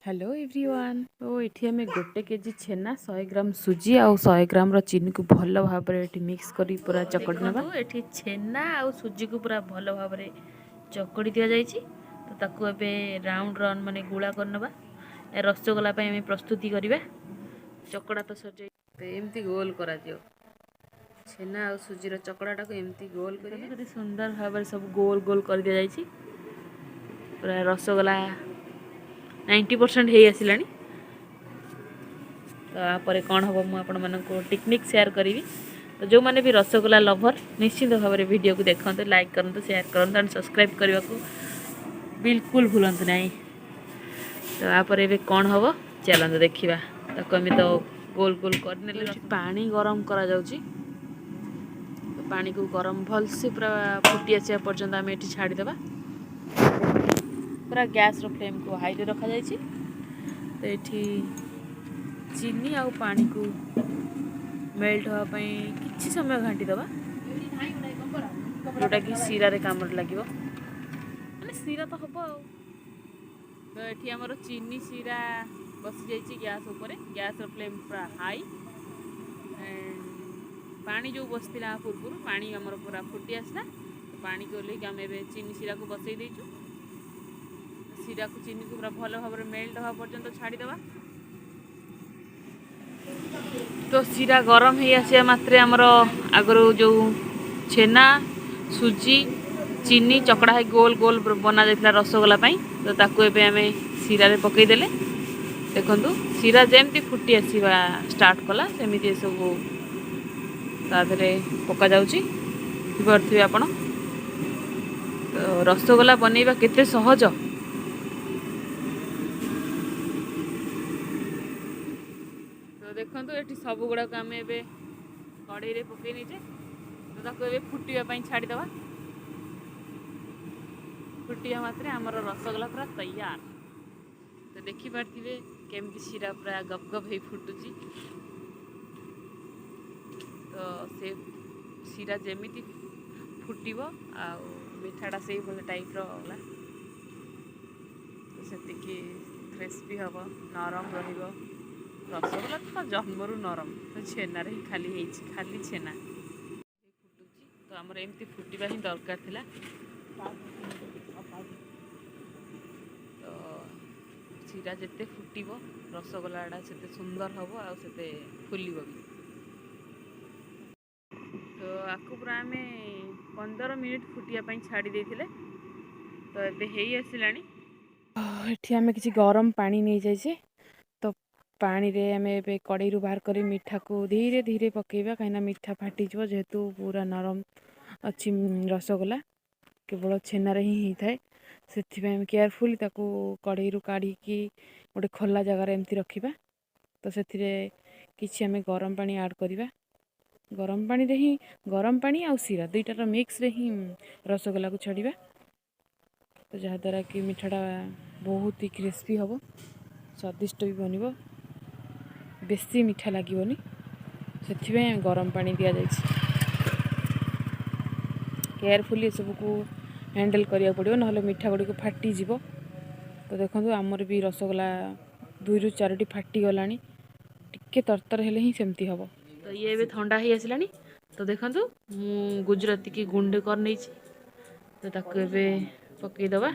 Hello everyone. तो ये आम 1 केजी छेना 100 ग्राम सुजी आउ 100 ग्राम चीनी को भल भाव मिक्स कर पूरा चकड़ी ना। ये छेना आउ सुजी को पूरा भल भाव चकड़ी दि जाइए। तो ताकू एबे राउंड रन माने गुला करनबा रसगोला प्रस्तुति करवा। चकड़ा तो सजे तो एमती गोल करा दियो। छेना आउ सुजीर चकड़ाटा को एमती गोल कर सुंदर भाव सब गोल गोल कर दि जाइए। पूरा रसगोला 90% हो आसला। तो यापर कौन हम मुझे टेक्निक शेयर करी। तो जो मैंने भी रसगोला लभर निश्चिंत भाव में वीडियो को देखते लाइक करते शेयर करते एंड सब्सक्राइब करने को बिल्कुल भूलु ना। तो यापर ए कौन हम चलते देखा। ताको आम तो गोल गोल कर पानी गरम करा जाउची। तो पानी को गरम भलसे पूरा फुटी आसा पर्यंत आम ये छाड़ीदे। पूरा गैस फ्लेम को हाई रे रखा जाइए। तो ये चीनी आउ पानी को मेल्ट होगापी किसी समय घाटी दबा जोटा कि सीरा रे काम लगे मैंने सीरा तो हम। तो ये आमर चीनी सीरा बसी जाइए गैस उपर। गैस फ्लेम पूरा हाई पानी जो बसला पूर्व पानी आमर पूरा फुटी आसला। तो पानी को ओल्ल आम ए चीनी सीरा को बसई देचु। सीरा को चीनी को पूरा भल भाव मेल्ट हवा पर्यंत छाड़ीदे। तो सीरा गरम हो आसा मात्रे आमर आगर जो छेना सुजी चीनी चकड़ा है गोल गोल बना जाता रसगोला। तो ताकू एबे आम सीरा रे पकईदेले। देखु सीरा जमती फुटी आसवा स्टार्ट कला सेमती सब तादे पका जाऊँगी बुझे आपण। तो रसगोला बनैबा केते सहज। तो देखो ये सब गुड़ाक आम ए कड़े रे पकई नीचे। तो ताको ए फुटापी छाड़ीदे। फुटिया मात्रे आमर रसगोला पूरा तैयार। तो देखिपे केमती सीरा पूरा गपगप हो फुटुची। तो से सीरा जमीती फुटब आ मिठाटा से भाई टाइप रहा। तो से क्रिस्पी हम नरम रहा। रसगोला तो जन्मरू नरम। तो छेना ही खाली छेना फुटुची। तो आमर एमती फुटवा ही दरकार थिला। तो सीरा जिते फुटब रसगोलाटा से सुंदर हम आते फुलब भी। तो आपको पूरा आम 15 मिनिट फुटियापी छाड़ी देते। तो ये आसला। ये आम किसी गरम पानी नहीं जाइए। तो पानी रे आम ए कड़े बाहर कर मीठा को धीरे धीरे पकेबा कहीं मीठा फाटीज जेहेतु पूरा नरम अच्छी रसगोला केवल छेनार ही होता है। से केयरफुली कड़े काढ़ी गोटे खोला जगार एमती रखा। तो से किसी आम गरम पानी ऐड करवा। गरम पानी रे ही गरम पानी आउ सीरा दुईटार मिक्स रे ही रसगोला को छाड़वा। तो जहाद्वारा कि मिठाटा बहुत ही क्रिस्पी हम स्वादिष्ट भी बनब बेसी मीठा लगनी से गरम पानी दि जाए। केयरफुली सबको हैंडल करिया पड़ो ना मीठा गुड़ी फाटीज। तो देखो आमर भी रसगोला 2 ରୁ 4टी फाटी गला टिके तरतर हेले ही सेमती हम। तो ये भी ठंडा ही आसला। तो देखो मु गुजराती की गुंड कर नहीं। तो ताको एबे पकईदबा।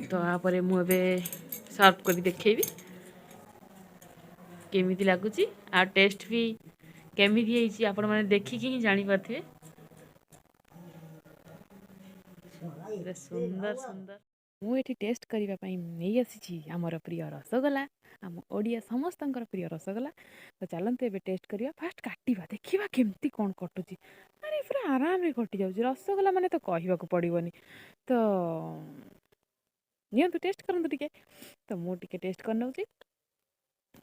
तो यापर मुझे सर्व कर देखेबी केमिति लगुच आ टेस्ट भी केमिति आपण मैंने देखिकी ही जानी पारे। सुंदर सुंदर मुझे टेस्ट करने नहीं आसी आमर प्रिय रसगोला आम ओडिया समस्त प्रिय रसगोला। तो चलते ए टेस्ट करवा फास्ट काटा देखा केमती कौन कटुची। अरे पूरा आराम रे कटि जाऊँ रसगोला माने तो कहवाक पड़ोनी। तो नियंतु टेस्ट करंतु टिके। तो मुझे टेस्ट कर नौची।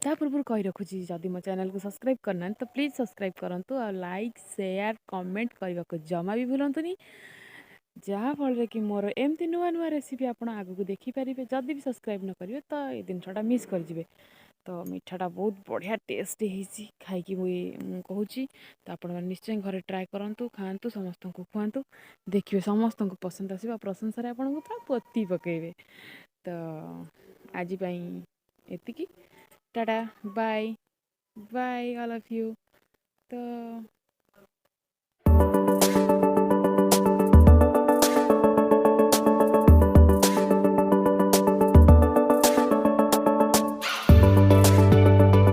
ता पूर्व कही रखुची जदि मो चैनल को सब्सक्राइब करना तो प्लीज सब्सक्राइब करंतु और लाइक शेयर कमेंट करने को जमा भी भूलंतुनी। जहाँफल कि मोर एमती नुआ नुआ रेसिपी आप आगू देखिपारे। जदि भी सब्सक्राइब न करेंगे तो ये जिनटा मिस कर। तो मिठाटा बहुत बढ़िया टेस्ट होती खाई मुझे कहूँ तो आपण निश्चय घरे ट्राए करूँ खातु समस्त को खुआतु देखिए समस्त को पसंद आसो प्रशंसा आपन को पूरा पोती पकेबे तो आज एतिकी tata bye bye all of you तो